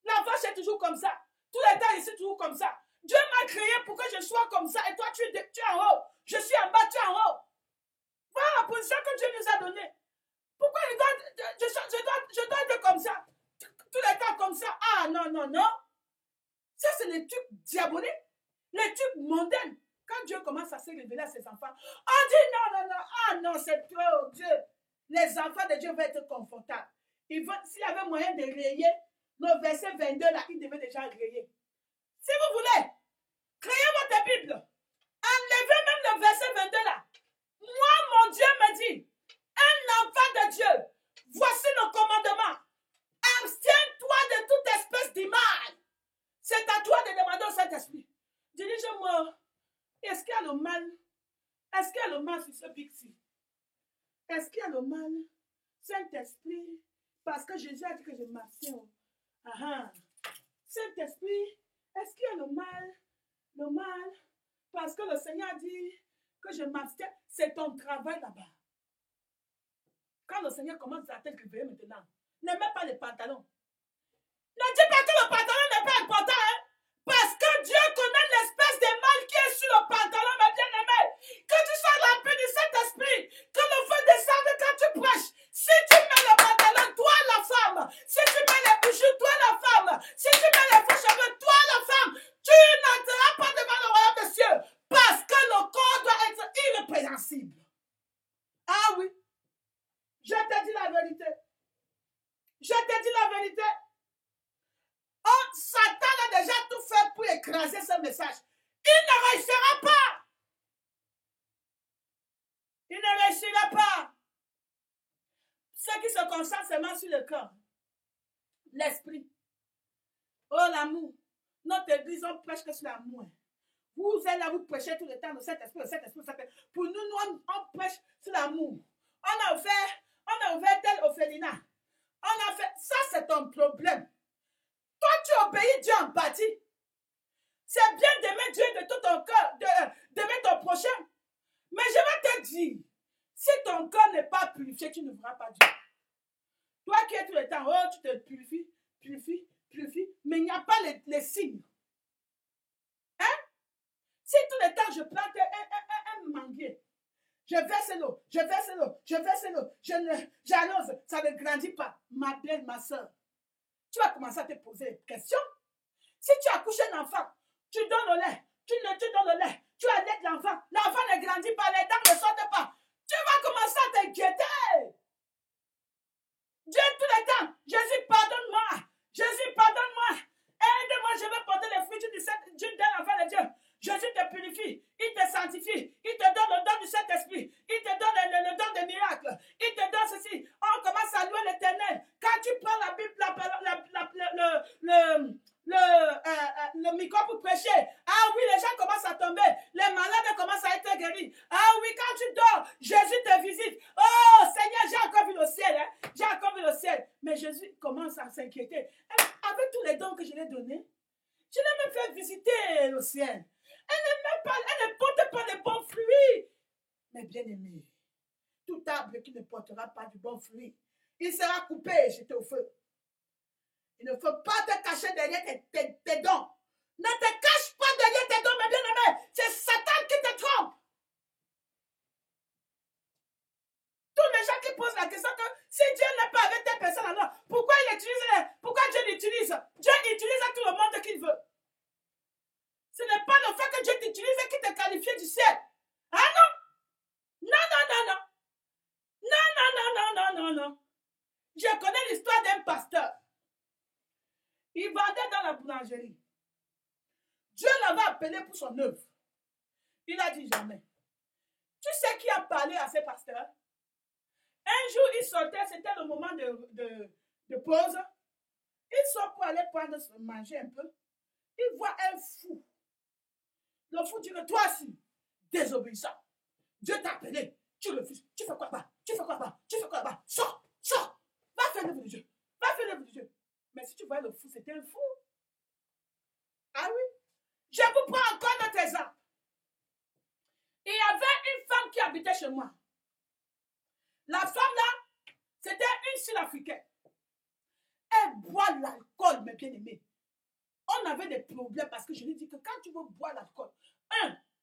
La vache est toujours comme ça. Tout le temps, je suis toujours comme ça. Dieu m'a créé pour que je sois comme ça. Et toi, tu es en haut. Je suis en bas, tu es en haut. Voilà la position que Dieu nous a donnée. Pourquoi je dois être comme ça? Tout le temps comme ça. Ah, non. Ça, c'est les trucs diaboliques, les trucs mondains. Quand Dieu commence à se révéler à ses enfants, on dit non, non, non, ah non, c'est trop, Dieu. Les enfants de Dieu vont être confortables. S'il y avait moyen de rayer, le verset 22, là, il devait déjà rayer. Si vous voulez, créez votre Bible. Enlevez même le verset 22 là. Moi, mon Dieu me dit, un enfant de Dieu, voici le commandement. Abstiens-toi de toute espèce d'image. C'est à toi de demander au Saint-Esprit. Dirige-moi. Est-ce qu'il y a le mal? Est-ce qu'il y a le mal sur ce Bixi? Est-ce qu'il y a le mal? Saint-Esprit, parce que Jésus a dit que je m'abstiens. Saint-Esprit, est-ce qu'il y a le mal? Le mal, parce que le Seigneur dit que je m'abstiens. C'est ton travail là-bas. Quand le Seigneur commence à te réveiller maintenant, ne mets pas les pantalons. Ne dis pas que le pantalon n'est pas important, hein? Parce que Dieu connaît l'espèce de mal qui est sur le pantalon, mes bien-aimés. Que tu sois rempli du Saint-Esprit, que le feu descende quand tu prêches. Si tu mets le pantalon, toi la femme. Si tu mets les bijoux, toi la femme. Si tu mets les faux cheveux, toi la femme. Tu n'entreras pas devant le royaume des cieux. Parce que le corps doit être irrépréhensible. Ah oui. Je te dis la vérité. Je te dis la vérité. Oh, Satan a déjà tout fait pour écraser ce message. Il ne réussira pas. Il ne réussira pas. Ceux qui se concentrent seulement sur le corps, l'esprit. Oh, l'amour. Notre église, on prêche que sur l'amour. Vous êtes là, vous prêchez tout le temps de cet esprit, cet esprit, cet esprit. Pour nous, on prêche sur l'amour. On a ouvert tel orphelinat. On a fait, ça c'est ton problème. Toi, tu obéis Dieu en partie. C'est bien d'aimer Dieu de tout ton cœur, d'aimer ton prochain. Mais je vais te dire, si ton cœur n'est pas purifié, tu ne verras pas Dieu. Toi qui es tout le temps, oh, tu te purifies, mais il n'y a pas les signes. Hein? Si tout le temps je plante un manguier, je verse l'eau, j'arrose, ça ne grandit pas. Ma belle, ma soeur, tu vas commencer à te poser des questions. Si tu accouches un enfant, tu donnes le lait, tu donnes le lait, tu allaites l'enfant ne grandit pas, les dents ne sortent pas. Tu vas commencer à t'inquiéter. Dieu tout le temps, Jésus pardonne-moi, aide-moi, je vais porter les fruits d'un enfant de Dieu. Jésus te purifie, il te sanctifie, il te donne le don du Saint-Esprit, il te donne le don des miracles, il te donne ceci. On commence à louer l'Éternel. Quand tu prends la Bible, le micro pour prêcher, ah oui, les gens commencent à tomber, les malades commencent à être guéris. Ah oui, quand tu dors, Jésus te visite. Oh Seigneur, j'ai encore vu le ciel, hein? J'ai encore vu le ciel. Mais Jésus commence à s'inquiéter. Avec tous les dons que je lui ai donnés, je l'ai même fait visiter le ciel. Elle ne porte pas de bons fruits. Mais bien aimé, tout arbre qui ne portera pas du bon fruit, il sera coupé et jeté au feu. Il ne faut pas te cacher derrière tes dons. Ne te cache pas derrière tes dons, mes bien-aimés. C'est Satan qui te trompe. Tous les gens qui posent la question que si Dieu n'est pas avec telle personne, alors pourquoi Dieu l'utilise? Dieu utilise à tout le monde qu'il veut. Ce n'est pas le fait que Dieu t'utilise qui te qualifie du ciel. Ah non? Non. Je connais l'histoire d'un pasteur. Il vendait dans la boulangerie. Dieu l'avait appelé pour son œuvre. Il a dit jamais. Tu sais qui a parlé à ce pasteur? Un jour, il sortait, c'était le moment de pause. Il sort pour aller manger un peu. Il voit un fou. Le fou dit que toi aussi, désobéissant. Dieu t'a appelé. Tu refuses. Tu fais quoi là-bas? Sors. Va faire l'œuvre de Dieu. Mais si tu vois le fou, c'était un fou. Ah oui. Je vous prends encore notre exemple. Il y avait une femme qui habitait chez moi. La femme là, c'était une Sud-Africaine. Elle boit l'alcool, mes bien-aimés. On avait des problèmes parce que je lui dis que quand tu veux boire l'alcool,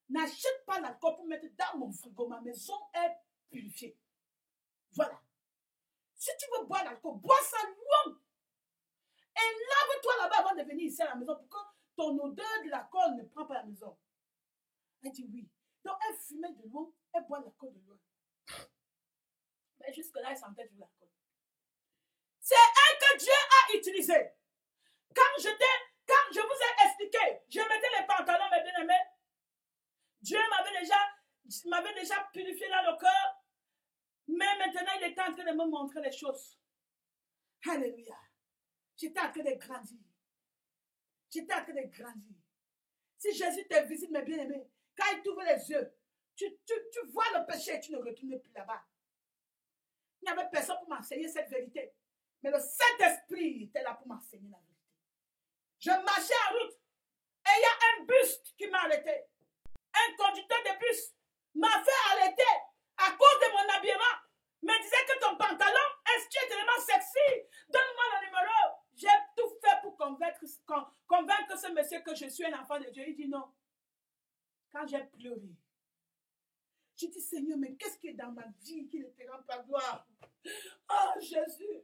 n'achète pas l'alcool pour mettre dans mon frigo. Ma maison est purifiée. Voilà. Si tu veux boire l'alcool, bois ça loin. Et lave-toi là-bas avant de venir ici à la maison pour que ton odeur de l'alcool ne prend pas la maison. Elle dit oui. Donc, elle fumait de loin, elle boit l'alcool de loin. Mais jusque-là, elle sentait du l'alcool. C'est elle que Dieu a utilisée. Quand je vous ai expliqué, je mettais les pantalons, mes bien-aimés. Dieu m'avait déjà purifié dans le cœur. Mais maintenant, il est en train de me montrer les choses. Alléluia. J'étais en train de grandir. J'étais en train de grandir. Si Jésus te visite, mes bien-aimés, quand il t'ouvre les yeux, tu vois le péché et tu ne retournes plus là-bas. Il n'y avait personne pour m'enseigner cette vérité. Mais le Saint-Esprit était là pour m'enseigner la vérité. Je marchais en route et il y a un bus qui m'a arrêté. Un conducteur de bus m'a fait arrêter à cause de mon habillement. Me disait que ton pantalon est tellement sexy. Donne-moi le numéro. J'ai tout fait pour convaincre ce monsieur que je suis un enfant de Dieu. Il dit non. Quand j'ai pleuré, j'ai dit Seigneur, mais qu'est-ce qui est dans ma vie qui ne te rend pas gloire? Oh Jésus,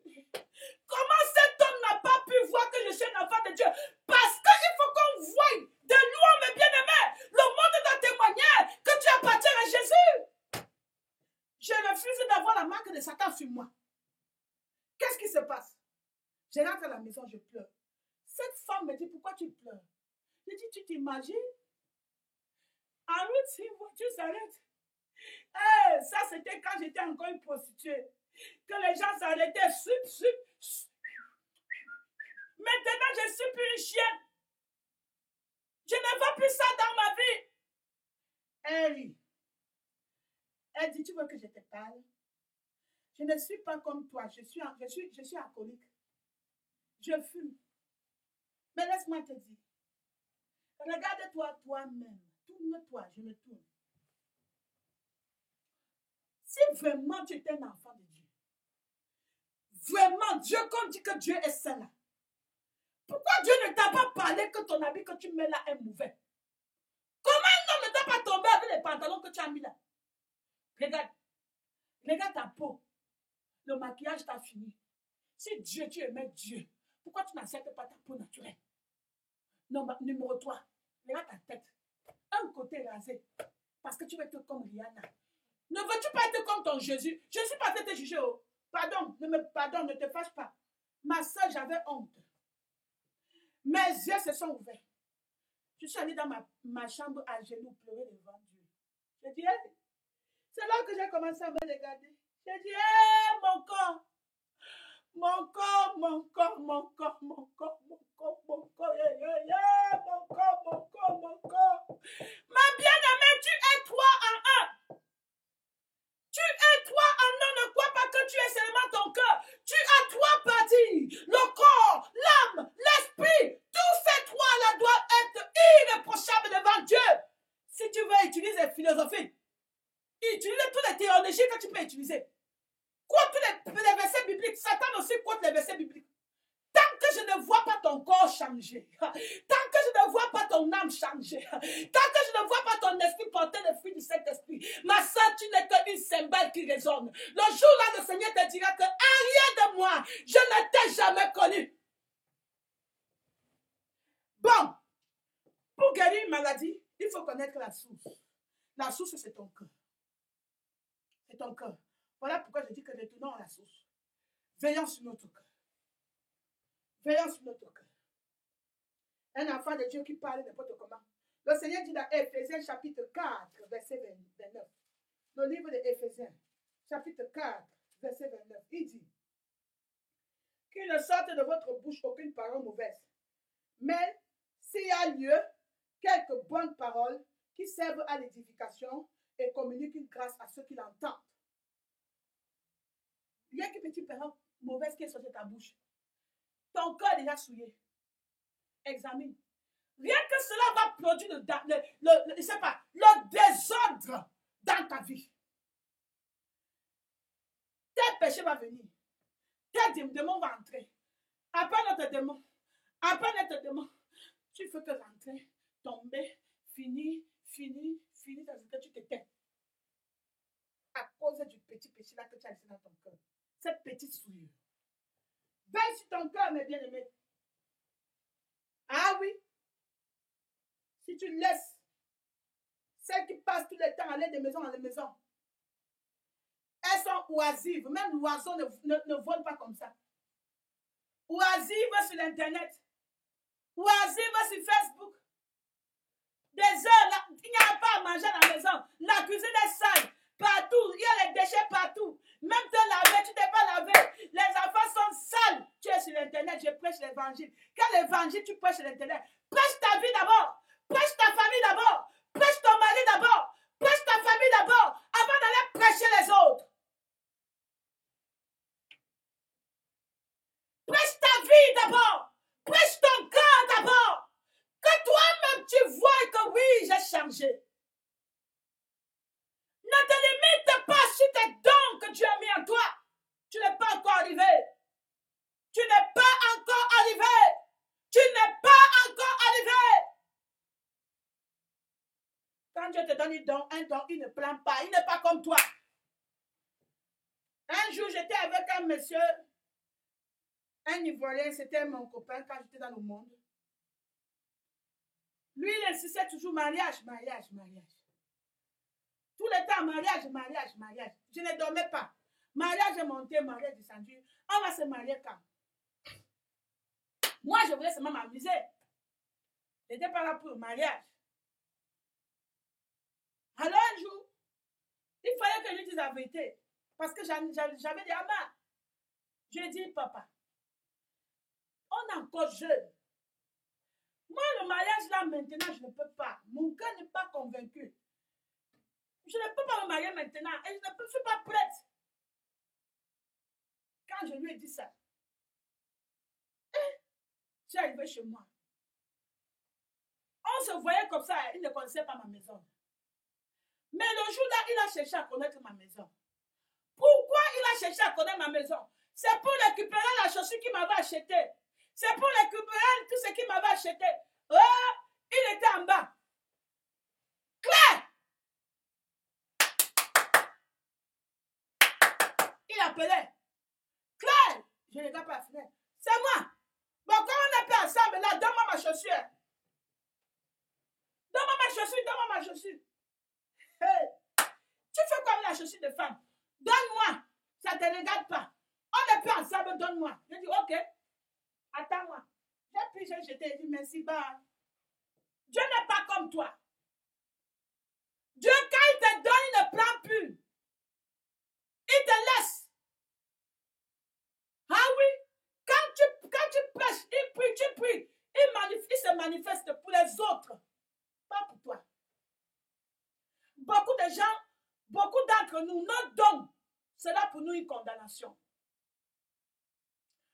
comment cet homme n'a pas pu voir que je suis un enfant de Dieu? Parce qu'il faut qu'on voie de loin, mes bien-aimés. Le monde doit témoigner que tu appartiens à Jésus. Je refuse d'avoir la marque de Satan sur moi. Qu'est-ce qui se passe? Je rentre à la maison, je pleure. Cette femme me dit, pourquoi tu pleures? Je dis, tu t'imagines? En route, si une voiture s'arrête. Hey, ça, c'était quand j'étais encore une prostituée. Que les gens s'arrêtaient. Maintenant, je suis plus une chienne. Je ne veux plus ça dans ma vie. Elle rit. Elle dit, tu veux que je te parle? Je ne suis pas comme toi. Je suis alcoolique. Je fume. Mais laisse-moi te dire. Regarde-toi toi-même. Tourne-toi, je me tourne. Si vraiment tu es un enfant de Dieu, vraiment, Dieu, quand dit que Dieu est saint là, pourquoi Dieu ne t'a pas parlé que ton habit que tu mets là est mauvais? Comment un homme ne t'a pas tombé avec les pantalons que tu as mis là? Regarde ta peau. Le maquillage t'a fini. Si Dieu, tu aimais Dieu, pourquoi tu n'acceptes pas ta peau naturelle? Non, numéro 3, regarde ta tête. Un côté rasé. Parce que tu veux être comme Rihanna. Ne veux-tu pas être comme ton Jésus? Je ne suis pas fait te juger. Oh. Pardon, ne te fâche pas. Ma soeur, j'avais honte. Mes yeux se sont ouverts. Je suis allée dans ma chambre à genoux pleurer devant Dieu. Je dis, hey. C'est là que j'ai commencé à me regarder. J'ai dit, hé, mon corps. Mon corps, mon corps, mon corps, mon corps, mon corps, mon corps, mon corps, mon corps, mon corps. Ma bien-aimée, tu es toi en un. Tu es toi en un, ne crois pas que tu es seulement ton cœur. Tu as trois parties. Le corps, l'âme, l'esprit. Tous ces trois-là doivent être irréprochables devant Dieu. Si tu veux utiliser la philosophie, utilise toutes les théologies que tu peux utiliser. Quote les versets bibliques. Satan aussi quote les versets bibliques. Tant que je ne vois pas ton corps changer, tant que je ne vois pas ton âme changer, tant que je ne vois pas ton esprit porter le fruit du Saint-Esprit, ma soeur, tu n'es qu'une cymbale qui résonne. Le jour-là, le Seigneur te dira que rien de moi, je ne t'ai jamais connu. Bon, pour guérir une maladie, il faut connaître la source. La source, c'est ton cœur. C'est ton cœur. Voilà pourquoi je dis que retournons à la source. Veillons sur notre cœur. Veillons sur notre cœur. Un enfant de Dieu qui parle n'importe comment. Le Seigneur dit dans Éphésiens chapitre 4, verset 29. Le livre de Éphésiens, chapitre 4, verset 29. Il dit qu'il ne sorte de votre bouche aucune parole mauvaise. Mais s'il y a lieu, quelques bonnes paroles qui servent à l'édification et communiquent une grâce à ceux qui l'entendent. Il y a quelques petites paroles mauvaises qui sont de ta bouche. Ton cœur est déjà souillé. Examine. Rien que cela va produire le désordre dans ta vie. Tel péché va venir. Tel démon va entrer. Après notre démon, tu fais que rentrer, tomber, finir, parce que tu te tais. À cause du petit péché là que tu as laissé dans ton cœur. Cette petite souillure. Veille sur ton cœur, mes bien-aimés. Ah oui. Si tu laisses celles qui passent tout le temps aller de maison en maison, elles sont oisives. Même l'oiseau ne vole pas comme ça. Oisives sur l'internet. Oisives sur Facebook. Des heures, là, il n'y a pas à manger à la maison. La cuisine est sale. Partout, il y a les déchets partout. Même te laver, tu t'es pas lavé. Les enfants sont sales. Tu es sur l'internet, je prêche l'évangile. Quel évangile tu prêches sur l'internet? Prêche ta vie d'abord. Prêche ta famille d'abord. Prêche ton mari d'abord. Prêche ta famille d'abord. Avant d'aller prêcher les autres. Prêche ta vie d'abord. Prêche ton cœur d'abord. Que toi-même tu vois que oui, j'ai changé. Ne te limite pas sur tes dons que tu as mis en toi. Tu n'es pas encore arrivé. Tu n'es pas encore arrivé. Tu n'es pas encore arrivé. Quand Dieu te donne un don, il ne plante pas. Il n'est pas comme toi. Un jour, j'étais avec un monsieur, un Ivoirien, c'était mon copain quand j'étais dans le monde. Lui, il insistait toujours mariage, mariage, mariage. Tout le temps, mariage, mariage, mariage. Je ne dormais pas. Mariage est monté, mariage descendu. On va se marier quand? Moi, je voulais seulement m'amuser. Je n'étais pas là pour le mariage. Alors un jour, il fallait que je dise la vérité. Parce que j'avais des amas. Je lui ai dit, papa, on est encore jeune. Moi, le mariage là, maintenant, je ne peux pas. Mon cœur n'est pas convaincu. Je ne peux pas me marier maintenant et je ne suis pas prête. Quand je lui ai dit ça, je suis arrivée chez moi. On se voyait comme ça, il ne connaissait pas ma maison. Mais le jour-là, il a cherché à connaître ma maison. Pourquoi il a cherché à connaître ma maison? C'est pour récupérer la chaussure qu'il m'avait achetée. C'est pour récupérer tout ce qu'il m'avait acheté. Oh, il était en bas. Claire! Il appelait. Claire! Je ne regarde pas la fenêtre. C'est moi. Bon, quand on est pas ensemble, là, donne-moi ma chaussure. Donne-moi ma chaussure, donne-moi ma chaussure. Hey. Tu fais quoi avec la chaussure de femme? Donne-moi. Ça ne te regarde pas. On n'est pas ensemble, donne-moi. Je dis, ok. Attends-moi. J'ai jeté, j'ai dit, merci, bah. Dieu n'est pas comme toi. Dieu, quand il te donne, il ne prend plus. Il te laisse. Ah oui, quand tu prêches, il prie, tu pries. Il se manifeste pour les autres, pas pour toi. Beaucoup de gens, beaucoup d'entre nous, notre don, c'est là pour nous une condamnation.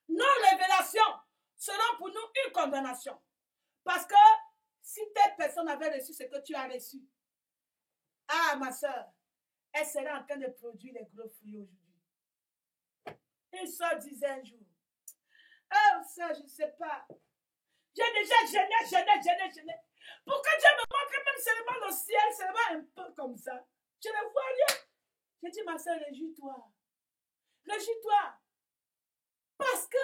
Nos révélations seront pour nous une condamnation. Parce que si telle personne avait reçu ce que tu as reçu, ah ma soeur, elle serait en train de produire les gros fruits aujourd'hui. Une soeur disait un jour, oh ça, je ne sais pas. J'ai déjà gêné. Pourquoi Dieu me montre même seulement le ciel, seulement un peu comme ça? Je ne vois rien. J'ai dit, ma soeur, réjouis-toi. Réjouis-toi. Parce que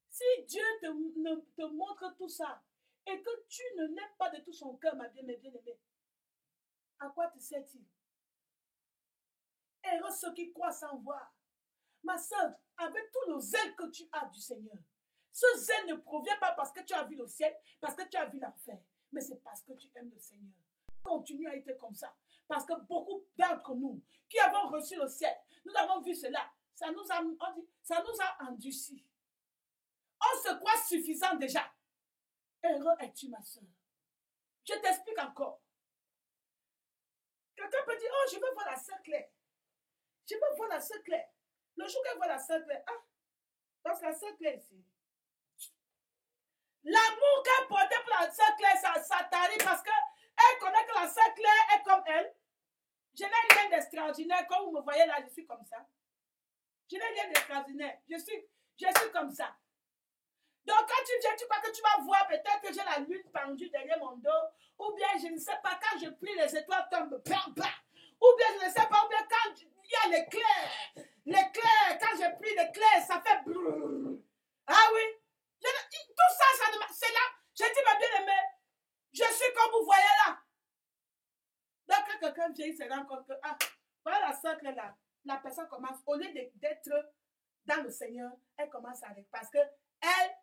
si Dieu te montre tout ça et que tu ne l'aimes pas de tout son cœur, ma bien-aimée, à quoi te sert-il? Heureux ceux qui croient sans voir. Ma soeur, avec tout le zèle que tu as du Seigneur, ce zèle ne provient pas parce que tu as vu le ciel, parce que tu as vu l'enfer, mais c'est parce que tu aimes le Seigneur. Continue à être comme ça. Parce que beaucoup d'entre nous qui avons reçu le ciel, nous avons vu cela. Ça nous a endurcis. On se croit suffisant déjà. Heureux es-tu, ma soeur. Je t'explique encore. Quelqu'un peut dire, oh, je veux voir la sœur Claire. Je veux voir la sœur Claire. Le jour qu'elle voit la sœur Claire, ah, donc la sœur Claire ici. L'amour qu'elle portait pour la sœur Claire, ça tarit parce qu'elle connaît que la sœur Claire est comme elle. Je n'ai rien d'extraordinaire. Comme vous me voyez là, je suis comme ça. Je n'ai rien d'extraordinaire. Je suis comme ça. Donc quand tu viens, tu crois que tu vas voir peut-être que j'ai la lune pendue derrière mon dos. Ou bien, je ne sais pas, quand je prie, les étoiles tombent. Ou bien, je ne sais pas, ou bien quand il y a l'éclair. L'éclair, quand je prie l'éclair, ça fait brrr. Ah oui. Tout ça, c'est là. Je dis, ma bien-aimée, je suis comme quelqu'un vient, il se rend compte que, ah, voilà la sœur là, la personne commence, au lieu d'être dans le Seigneur, elle commence avec, parce que elle,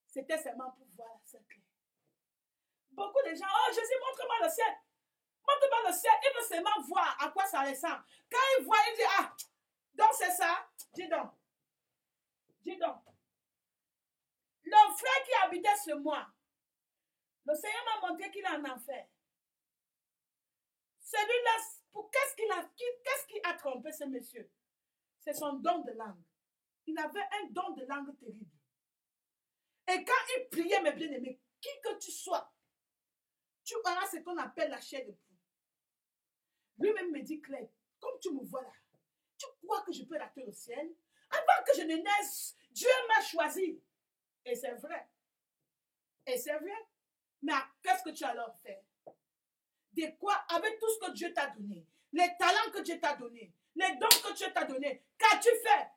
c'était seulement pour voir la sœur Claire. Beaucoup de gens, oh Jésus, montre-moi le ciel. Montre-moi le ciel. Il veut seulement voir à quoi ça ressemble. Quand il voit, il dit, ah, donc c'est ça. Dis donc. Dis donc. Le frère qui habitait sur moi, le Seigneur m'a montré qu'il est en enfer. Celui-là, qu'est-ce qui a trompé ce monsieur? C'est son don de langue. Il avait un don de langue terrible. Et quand il priait, mes bien-aimés, qui que tu sois, tu auras ce qu'on appelle la chair de poule. Lui-même me dit, Claire, comme tu me vois là, tu crois que je peux rater le ciel? Avant que je ne naisse, Dieu m'a choisi. Et c'est vrai. Et c'est vrai. Mais qu'est-ce que tu as alors fait? De quoi? Avec tout ce que Dieu t'a donné, les talents que Dieu t'a donné, les dons que Dieu t'a donné, qu'as-tu fait?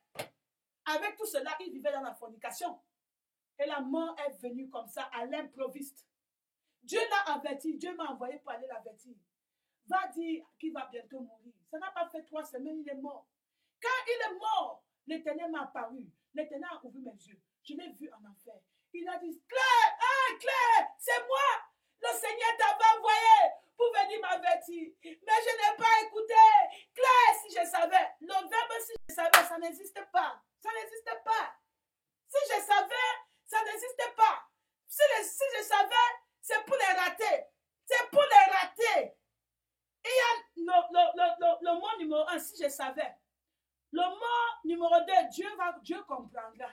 Avec tout cela, il vivait dans la fornication. Et la mort est venue comme ça, à l'improviste. Dieu l'a averti, Dieu m'a envoyé pour aller l'avertir. Va dire qu'il va bientôt mourir. Ça n'a pas fait 3 semaines, il est mort. Quand il est mort, l'Éternel m'a apparu. L'Éternel a ouvert mes yeux. Je l'ai vu en enfer. Il a dit, Claire, hein, Claire, c'est moi. Le Seigneur t'avait envoyé pour venir m'avertir. Mais je n'ai pas écouté. Claire, si je savais, le verbe si je savais, ça n'existe pas. Ça n'existe pas. Si je savais, ça n'existe pas. Si je savais, c'est pour les rater. C'est pour les rater. Et il y a le mot numéro 1, si je savais. Le mot numéro 2, Dieu comprendra.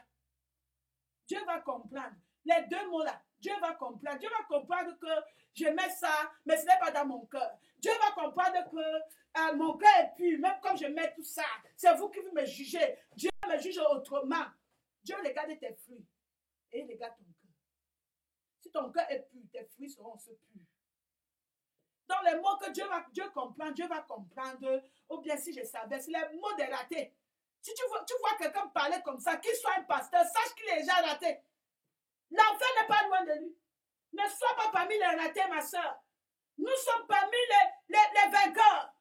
Dieu va comprendre. Les 2 mots-là, Dieu va comprendre. Dieu va comprendre que je mets ça, mais ce n'est pas dans mon cœur. Dieu va comprendre que mon cœur est pur, même comme je mets tout ça. C'est vous qui vous me jugez. Dieu me juge autrement. Dieu regarde tes fruits et il regarde ton cœur. Si ton cœur est pur, tes fruits seront aussi purs. Dans les mots que Dieu va comprendre, ou bien si je savais, c'est les mots des ratés. Si tu vois quelqu'un parler comme ça, qu'il soit un pasteur, sache qu'il est déjà raté. L'enfer n'est pas loin de lui. Ne sois pas parmi les ratés, ma soeur. Nous sommes parmi les vainqueurs.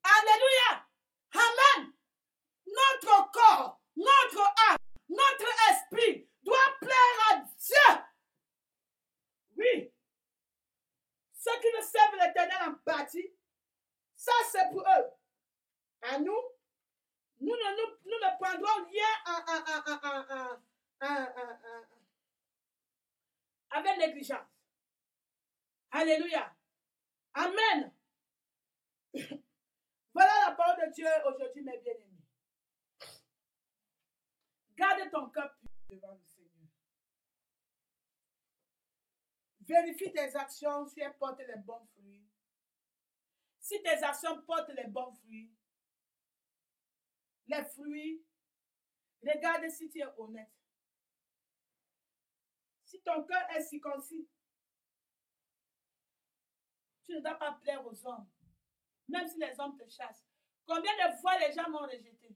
Alléluia. Amen. Notre corps, notre âme, notre esprit doit plaire à Dieu. Oui. Ceux qui ne servent l'Éternel en partie, ça c'est pour eux. À nous, nous ne prendrons rien avec négligence. Alléluia. Amen. Voilà la parole de Dieu aujourd'hui, mes bien-aimés. Garde ton cœur pur devant le Seigneur. Vérifie tes actions si elles portent les bons fruits. Si tes actions portent les bons fruits, les fruits, regarde si tu es honnête. Si ton cœur est circoncis, tu ne dois pas plaire aux hommes, même si les hommes te chassent. Combien de fois les gens m'ont rejeté?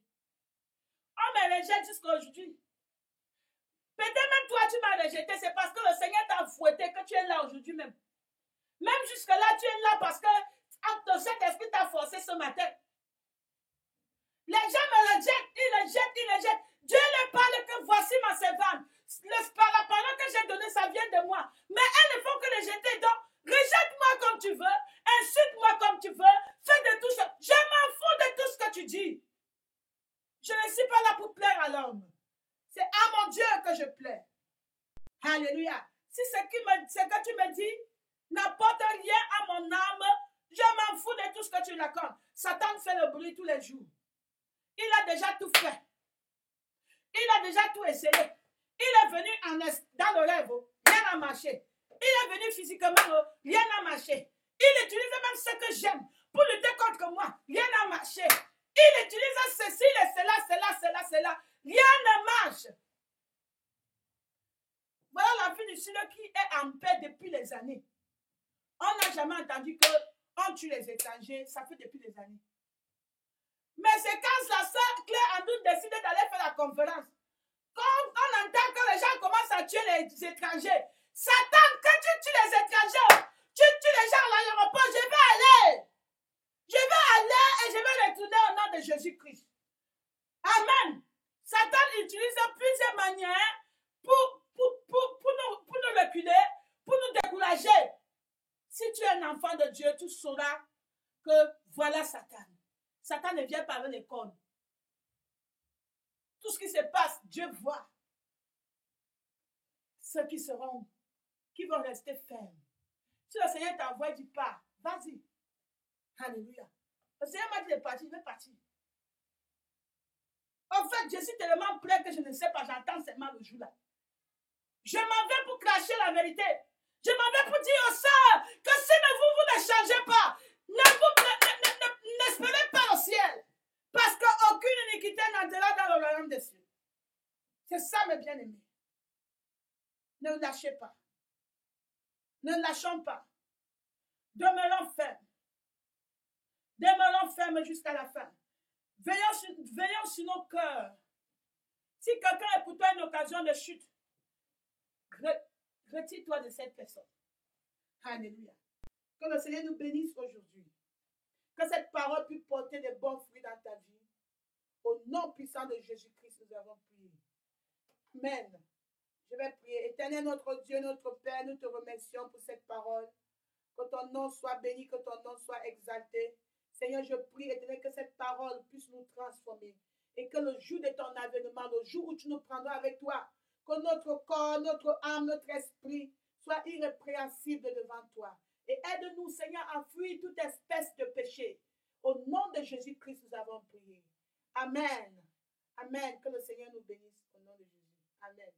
On me rejette jusqu'à aujourd'hui. Peut-être même toi, tu m'as rejeté, c'est parce que le Seigneur t'a fouetté que tu es là aujourd'hui même. Même jusque-là, tu es là parce que ton Saint-Esprit t'a forcé ce matin. Les gens me rejettent, ils rejettent. Dieu leur parle que voici ma servante. La parole que j'ai donnée, ça vient de moi. Mais elles ne font que rejeter. Donc, rejette-moi comme tu veux, insulte-moi comme tu veux, fais de tout ça. Je m'en fous de tout ce que tu dis. Je ne suis pas là pour plaire à l'homme. C'est à mon Dieu que je plais. Alléluia. Si ce que tu me dis n'apporte rien à mon âme, je m'en fous de tout ce que tu racontes. Satan fait le bruit tous les jours. Il a déjà tout fait. Il a déjà tout essayé. Il est venu dans le rêve, rien n'a marché. Il est venu physiquement, rien n'a marché. Il utilise même ce que j'aime pour lutter contre moi, rien n'a marché. Il utilise ceci, cela. Rien ne marche. Voilà la vie du Seigneur qui est en paix depuis les années. On n'a jamais entendu qu'on tue les étrangers, ça fait depuis des années. Mais c'est quand la sœur Claire Andoune décide d'aller faire la conférence. Quand on entend que les gens commencent à tuer les étrangers. Satan, quand tu tues les étrangers, tu tues les gens à l'aéroport, je vais aller. utilise plusieurs manières pour nous reculer, pour nous décourager. Si tu es un enfant de Dieu, tu sauras que voilà Satan. Satan ne vient pas avec les cornes. Tout ce qui se passe, Dieu voit. Ceux qui vont rester fermes. Si le Seigneur t'envoie, dis pas, vas-y. Alléluia. Le Seigneur m'a dit de partir, il veut partir. En fait, je suis tellement prêt que je ne sais pas, j'entends seulement le jour là. Je m'en vais pour cracher la vérité. Je m'en vais pour dire aux sœurs que si vous ne changez pas, n'espérez pas au ciel. Parce qu'aucune iniquité n'entrera dans le royaume des cieux. C'est ça, mes bien-aimés. Ne lâchez pas. Ne lâchons pas. Demeurons fermes. Demeurons fermes jusqu'à la fin. Veillons sur nos cœurs. Si quelqu'un est pour toi une occasion de chute, retire-toi de cette personne. Alléluia. Que le Seigneur nous bénisse aujourd'hui. Que cette parole puisse porter de bons fruits dans ta vie. Au nom puissant de Jésus-Christ, nous avons prié. Amen. Je vais prier. Éternel notre Dieu, notre Père, nous te remercions pour cette parole. Que ton nom soit béni, que ton nom soit exalté. Seigneur, je prie, Éternel, que cette parole puisse nous transformer. Et que le jour de ton avènement, le jour où tu nous prendras avec toi, que notre corps, notre âme, notre esprit soient irrépréhensibles devant toi. Et aide-nous, Seigneur, à fuir toute espèce de péché. Au nom de Jésus-Christ, nous avons prié. Amen. Amen. Que le Seigneur nous bénisse au nom de Jésus. Amen.